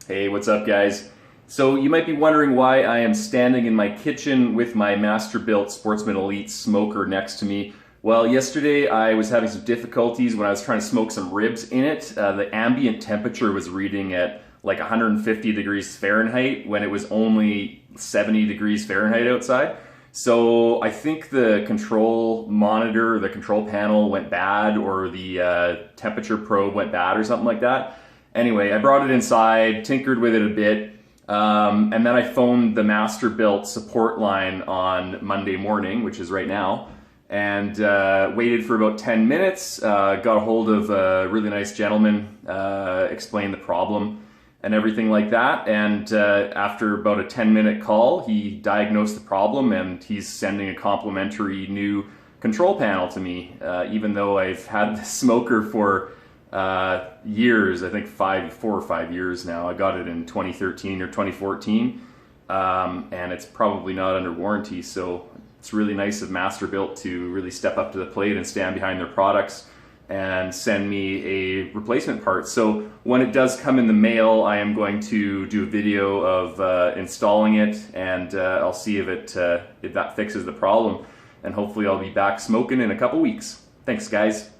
Hey, what's up guys? So you might be wondering why I am standing in my kitchen with my Masterbuilt Sportsman Elite smoker next to me. Well, yesterday I was having some difficulties when I was trying to smoke some ribs in it. The ambient temperature was reading at like 150 degrees Fahrenheit when it was only 70 degrees Fahrenheit outside. So I think the control monitor, the control panel went bad, or the temperature probe went bad or something like that. Anyway, I brought it inside, tinkered with it a bit, and then I phoned the Masterbuilt support line on Monday morning, which is right now, and waited for about 10 minutes, got a hold of a really nice gentleman, explained the problem and everything like that, and after about a 10-minute call, he diagnosed the problem and he's sending a complimentary new control panel to me, even though I've had the smoker for years. I think 4 or 5 years now. I got it in 2013 or 2014, and it's probably not under warranty, so it's really nice of Masterbuilt to really step up to the plate and stand behind their products and send me a replacement part. So when it does come in the mail, I am going to do a video of installing it, and I'll see if that fixes the problem, and hopefully I'll be back smoking in a couple weeks. Thanks guys.